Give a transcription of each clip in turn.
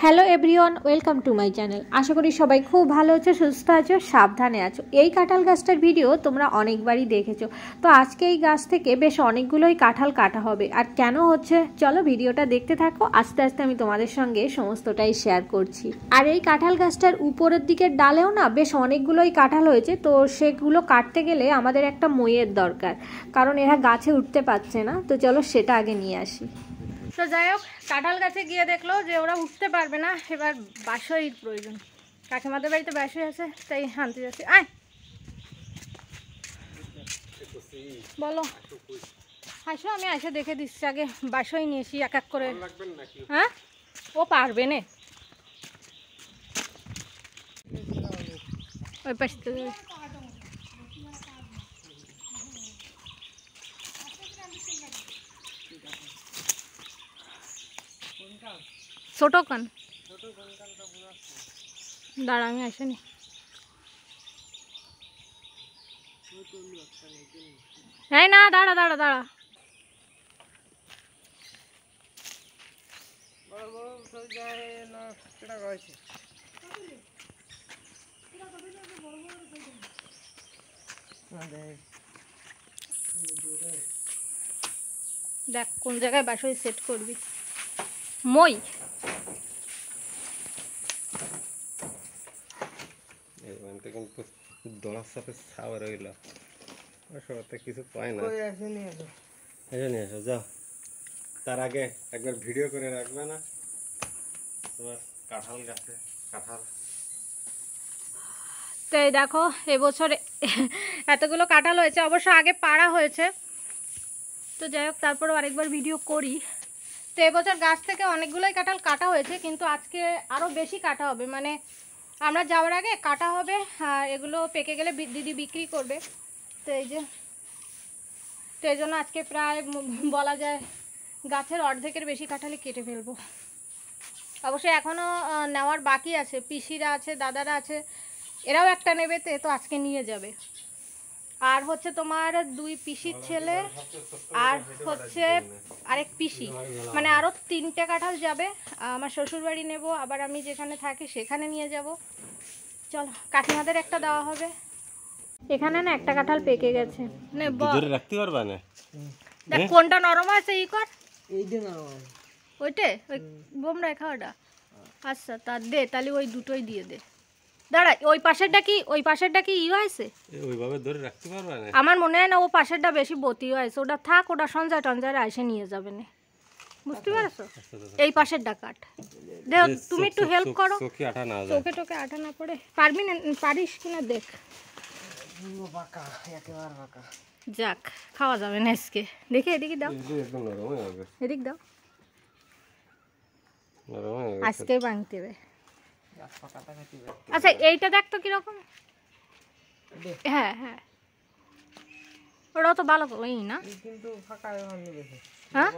Hello everyone, welcome to my channel. আশা করি সবাই খুব ভালো আছো, সুস্থ আছো, সাবধানে আছো। এই কাঁঠাল গাছটার ভিডিও তোমরা অনেকবারই দেখেছো। তো আজকে এই গাছ থেকে বেশ অনেকগুলোই কাঁঠাল কাটা হবে। আর কেন হচ্ছে চলো ভিডিওটা দেখতে থাকো, আস্তে আস্তে আমি তোমাদের সঙ্গে সমস্তটাই শেয়ার করছি। আর এই কাঁঠাল গাছটার উপরের দিকের ডালেও না বেশ অনেকগুলোই কাঁঠাল হয়েছে। তো সেগুলো কাটতে গেলে আমাদের একটা মইয়ের দরকার, কারণ এরা গাছে উঠতে পারছে না। তো চলো সেটা আগে নিয়ে আসি। তো যাই হোক, কাঁঠাল গাছে গিয়ে দেখলো যে ওরা উঠতে পারবে না, এবার বাঁশইয়ের প্রয়োজন। কাকিমাদের বাড়িতে বাঁশই আছে, তাই আনতে যাচ্ছি। আয় বলো, আসো, আমি এসে দেখে দিচ্ছি। আগে বাঁশই নিয়ে এসি এক এক করে। হ্যাঁ, ও পারবে না। ওই পাশে ছোট কান, দাঁড়া আমি আসেনি। এই না, দাঁড়া দাঁড়া দাঁড়া। দেখ কোন জায়গায় বাঁশই সেট করবি। মই কিন্তু দলার সাথে ছাওয়া রইল, সবাই কিছু পায় না। নিয়ে এসো যাও, তার আগে একবার ভিডিও করে রাখবে না তোমার কাঁঠাল গাছে কাঁঠাল। তো এই দেখো, এবছর এতগুলো কাঁঠাল হয়েছে, অবশ্য আগে পাড়া হয়েছে। তো যাই হোক, তারপরেও আরেকবার ভিডিও করি। তো এবছর গাছ থেকে অনেকগুলোই কাঁঠাল কাটা হয়েছে, কিন্তু আজকে আরও বেশি কাটা হবে। মানে আমরা যাওয়ার আগে কাটা হবে, আর এগুলো পেকে গেলে দিদি বিক্রি করবে। তো এই যে, তো এই জন্য আজকে প্রায় বলা যায় গাছের অর্ধেকের বেশি কাঁঠালই কেটে ফেলবো। অবশ্যই এখনও নেওয়ার বাকি আছে, পিসিরা আছে, দাদারা আছে, এরাও একটা নেবে। তো আজকে নিয়ে যাবে। আর হচ্ছে তোমার দুই পিসির ছেলে, আর হচ্ছে আরেক পিসি, মানে আরও 3টে কাঁঠাল যাবে। আমার শ্বশুরবাড়ি নেব, আবার আমি যেখানে থাকি সেখানে নিয়ে যাব। চলো, কাকিমাদের একটা দেওয়া হবে। এখানে না একটা কাঁঠাল পেকে গেছে। ধরে রাখতে পারবা না? দেখ কোনটা নরম আছে, ই কর। ওইটে ওই বোমরা খাওয়াটা। আচ্ছা, তা দে তাহলে, ওই দুটোই দিয়ে দে। দাঁড়া, ওই পাশেরটা কি ই হয়েছে? ওইভাবে ধরে রাখতে পারবা না? আমার মনে হয় না ও পাশেরটা বেশি বতি হয়েছে। ওটা থাক, ওটা সঞ্জয় টঞ্জয় এসে নিয়ে যাবে না, বুঝতে পারছো? এই পাশেরটা কাট। দেখ তুমি একটু হেল্প করো, চোখে টোকে আঠা না পড়ে। পারবি না, পারিস কিনা দেখ। যাক, খাওয়া যাবে না আজকে। দেখে এদিকে দাও, এদিক দাও, আজকে ভাঙতে হবে। আচ্ছা এইটা দেখ তো কিরকম। হ্যাঁ হ্যাঁ, ওটাও তো ভালো ওই না। হ্যাঁ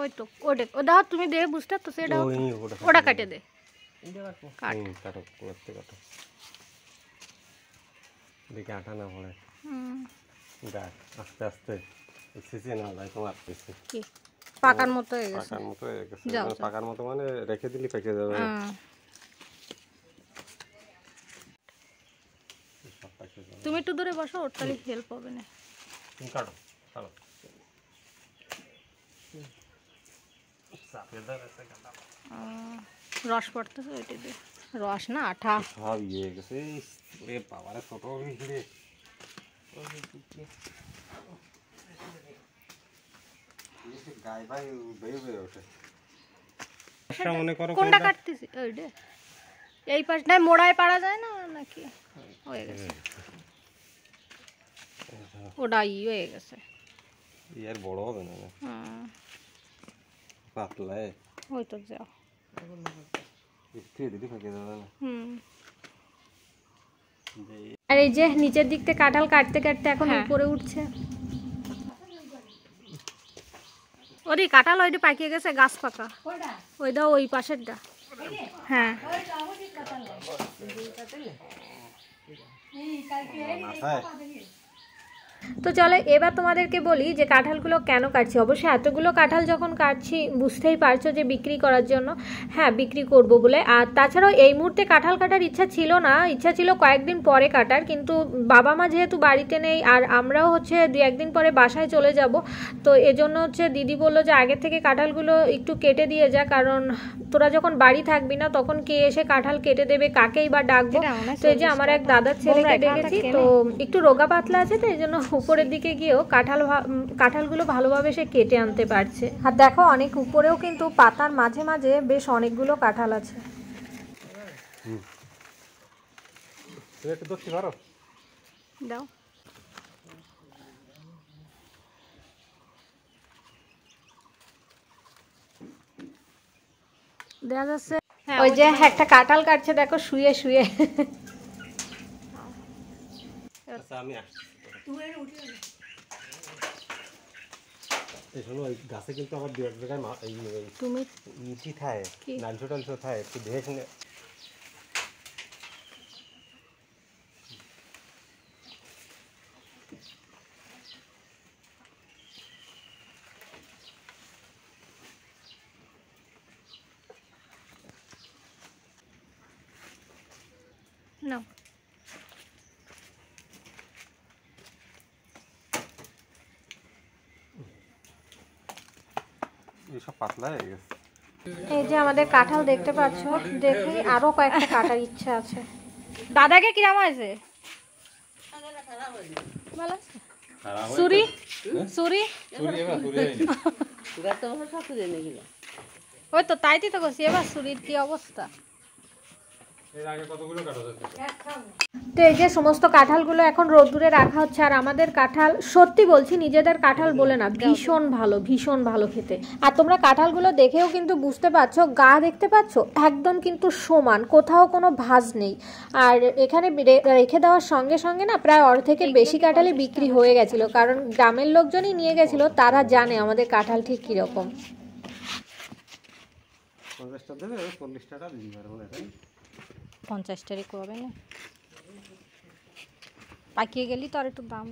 ওই তো ওটা, ও দাও তুমি দে, বুঝতে তো সেটা ওটা কাটে দে। দেখে আঠা না পড়ে, আস্তে আস্তে না যায় তোমার কি পাকার মতো হয়ে গেছে। পাকার মতো মানে রেখে দিলে পেকে যাবে। তুমি একটু দূরে বসো, ওর তাহলে হেল্প হবে না। কাটো কাটো। রস পড়তেছে, ওইটা দিয়ে। রস না আঠা সব ইয়ে গেছে। বাবারে ছোট ভিড়ে গায়ে ভাই বেয়ে বেয়ে ওঠে। কোনটা কাটতেছি? ওইটা এই পাশ না, মোড়ায় পারা যায় না নাকি? হয়ে গেছে ওটা, ই হয়ে গেছে। ইয়ার বড় হবে না, পাতলা। ওই তো যাও। আর এই যে নিচের দিক থেকে কাঁঠাল কাটতে কাটতে এখন উপরে উঠছে। ওরে কাঁঠাল ওইটা পাকিয়ে গেছে, গাছ পাকা। ওই দাও, ওই পাশেরটা। হ্যাঁ তো চলো এবার তোমাদেরকে বলি যে কাঁঠালগুলো কেন কাটছি। অবশ্যই এতগুলো কাঁঠাল যখন কাটছি বুঝতেই পারছো যে বিক্রি করার জন্য, হ্যাঁ বিক্রি করব বলে। আর তাছাড়াও এই মুহূর্তে কাঁঠাল কাটার ইচ্ছা ছিল না, ইচ্ছা ছিল কয়েকদিন পরে কাটার, কিন্তু বাবা মা যেহেতু বাড়িতে নেই আর আমরাও হচ্ছে 2-1 দিন পরে বাসায় চলে যাব, তো এজন্য হচ্ছে দিদি বললো যে আগে থেকে কাঁঠালগুলো একটু কেটে দিয়ে যা, কারণ তোরা যখন বাড়ি থাকবি না তখন কে এসে কাঁঠাল কেটে দেবে, কাকেই বা ডাকবো। তো এই যে আমার এক দাদার ছেলেকে ডেকেছি, তো একটু রোগা পাতলা আছে, তো এই জন্য উপরের দিকে গিয়েও কাঁঠালগুলো ভালোভাবে সে কেটে আনতে পারছে। আর দেখো অনেক উপরেও কিন্তু পাতার মাঝে মাঝে বেশ অনেকগুলো কাঁঠাল আছে। একটু দক্ষি ধরো দাও। দেখা যাচ্ছে ওই যে একটা কাঁঠাল কাটছে দেখো শুয়ে শুয়ে। আচ্ছা আমি আসছি। শোনো ওই গাছে কিন্তু আমার 2-1 জায়গায় তুমি ইটি থাকে, নালসো টালসো থাকে, একটু দেখে শুনে। নাও। এইসব পাতলা হয়ে গেছে। এই যে আমাদের কাঁঠাল দেখতে পাচ্ছ, দেখি আরো কয়েকটা কাটার ইচ্ছা আছে। দাদাকে কিরাম হয়েছে? ভালো আছে? সুরি সুরি ওই তো তাইতি তো করছি, এবার সুরির কি অবস্থা। তো এই যে সমস্ত কাঁঠালগুলো এখন রোদ্দুরে রাখা হচ্ছে। আর আমাদের কাঁঠাল, সত্যি বলছি নিজেদের কাঁঠাল বলে না, ভীষণ ভালো খেতে। আর তোমরা কাঁঠালগুলো দেখেও কিন্তু বুঝতে পারছো, গা দেখতে পাচ্ছ একদম কিন্তু সমান, কোথাও কোনো ভাঁজ নেই। আর এখানে রেখে দেওয়ার সঙ্গে সঙ্গে না প্রায় অর্ধেকের বেশি কাঁঠালই বিক্রি হয়ে গেছিলো, কারণ গ্রামের লোকজনই নিয়ে গেছিলো, তারা জানে আমাদের কাঁঠাল ঠিক কীরকম। 50টা দেবে, 40 টাকা দিতে পারবো না। 50 টাকা করবে না, পাকিয়ে গেলি তো আর একটু দাম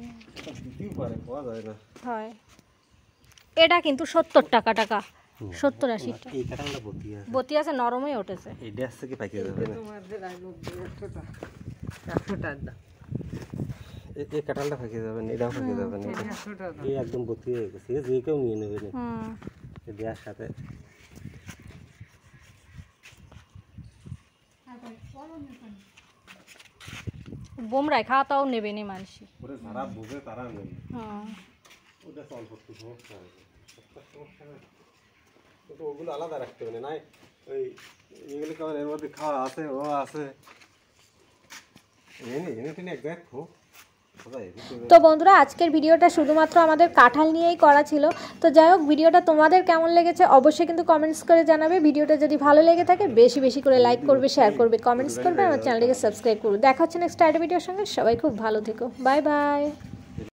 হয়। এটা কিন্তু 70 টাকা, 70-80 টাকা। এই কাঁঠালটা বতি আছে, নরম হয়ে উঠেছে। এইটা আসছে কি পাকিয়ে যাবে না? এই কাঁঠালটা পাকিয়ে যাবে না, এটাও পাকিয়ে যাবে না, এই একদম বতি হয়ে গেছে, যে কেউ নিয়ে নেবে না দেওয়ার সাথে। বোমরাই খাওয়া তাও নেবে নি মানুষ, যারা বুঝে তারা নেবে। ওটা অল্প একটু সমস্যা হবে, কিন্তু ওগুলো আলাদা রাখতে হবে না। ওই এগুলো কেমন এর মধ্যে খাওয়া আছে, ও আছে এনে এনে তিনি এক জায়গায় খুব। তো বন্ধুরা আজকের ভিডিওটা শুধুমাত্র আমাদের কাঁঠাল নিয়েই করা ছিল। তো যাই হোক, ভিডিওটা তোমাদের কেমন লেগেছে অবশ্যই কিন্তু কমেন্টস করে জানাবে। ভিডিওটা যদি ভালো লেগে থাকে বেশি বেশি করে লাইক করবে, শেয়ার করবে, কমেন্টস করবে, আমার চ্যানেলটিকে সাবস্ক্রাইব করবে। দেখা হচ্ছে নেক্সট একটা ভিডিওর সঙ্গে। সবাই খুব ভালো থেকো, বাই বাই।